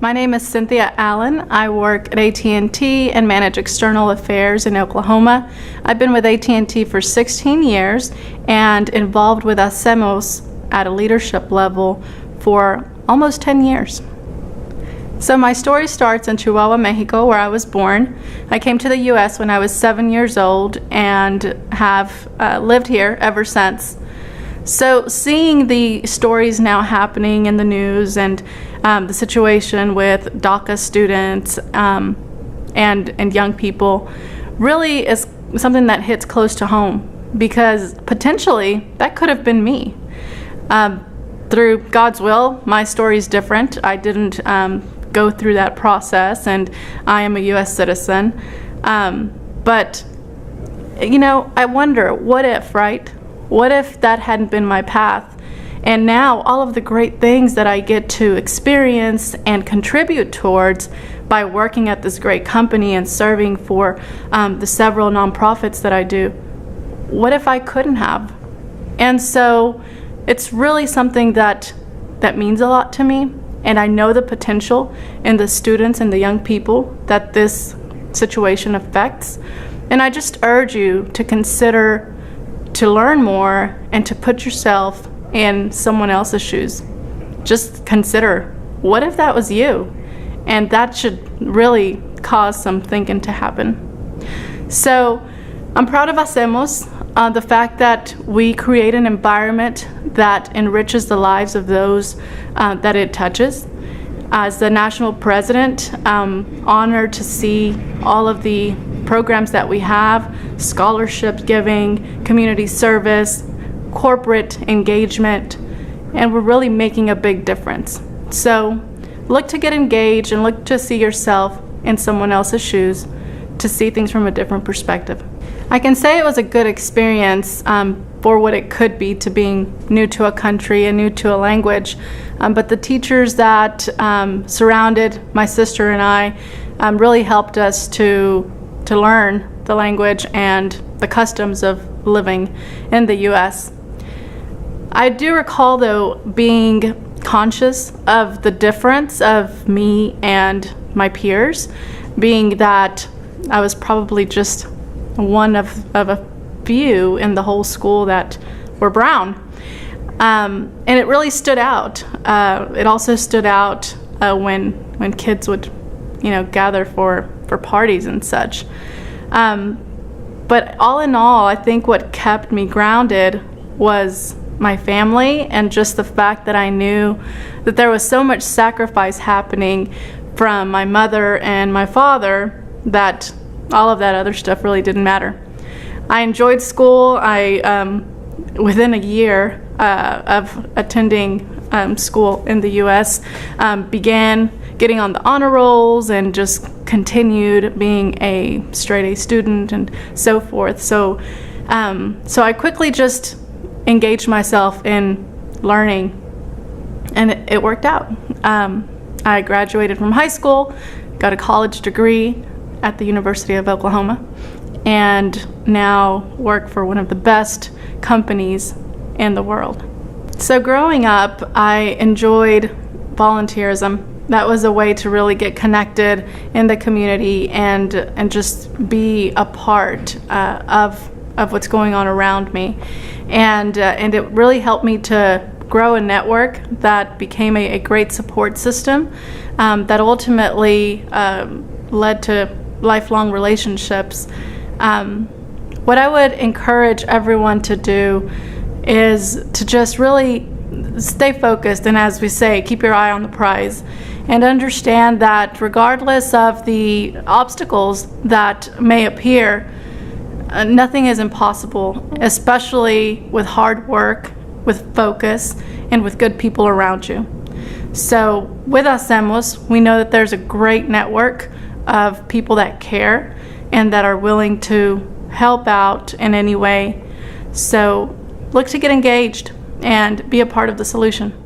My name is Cinthya Allen. I work at AT&T and manage external affairs in Oklahoma. I've been with AT&T for 16 years and involved with HACEMOS at a leadership level for almost 10 years. So my story starts in Chihuahua, Mexico, where I was born. I came to the U.S. when I was 7 years old and have lived here ever since. So seeing the stories now happening in the news and the situation with DACA students and young people really is something that hits close to home, because potentially that could have been me. Through God's will, my story is different. I didn't go through that process, and I am a U.S. citizen. But, you know, I wonder, what if, right? What if that hadn't been my path? And now all of the great things that I get to experience and contribute towards by working at this great company and serving for the several nonprofits that I do, what if I couldn't have? And so it's really something that means a lot to me. And I know the potential in the students and the young people that this situation affects. And I just urge you to consider, to learn more, and to put yourself in someone else's shoes. Just consider, what if that was you? And that should really cause some thinking to happen. So I'm proud of HACEMOS, the fact that we create an environment that enriches the lives of those that it touches. As the national president, I'm honored to see all of the programs that we have: scholarship giving, community service, corporate engagement, and we're really making a big difference. So look to get engaged and look to see yourself in someone else's shoes, to see things from a different perspective. I can say it was a good experience for what it could be, to being new to a country and new to a language. But the teachers that surrounded my sister and I really helped us to learn the language and the customs of living in the U.S. I do recall, though, being conscious of the difference of me and my peers, being that I was probably just one of a few in the whole school that were brown. And it really stood out. It also stood out when kids would, gather for parties and such. But all in all, I think what kept me grounded was my family, and just the fact that I knew that there was so much sacrifice happening from my mother and my father that all of that other stuff really didn't matter. I enjoyed school. Within a year of attending school in the U.S., began getting on the honor rolls and just continued being a straight A student and so forth. So I quickly just engaged myself in learning, and it worked out. I graduated from high school, got a college degree at the University of Oklahoma, and now work for one of the best companies in the world. So growing up, I enjoyed volunteerism. That was a way to really get connected in the community and just be a part of what's going on around me. And it really helped me to grow a network that became a great support system that ultimately led to lifelong relationships. What I would encourage everyone to do is to just really stay focused, and as we say, keep your eye on the prize, and understand that regardless of the obstacles that may appear, nothing is impossible, especially with hard work, with focus, and with good people around you. So with HACEMOS, we know that there's a great network of people that care and that are willing to help out in any way. So look to get engaged and be a part of the solution.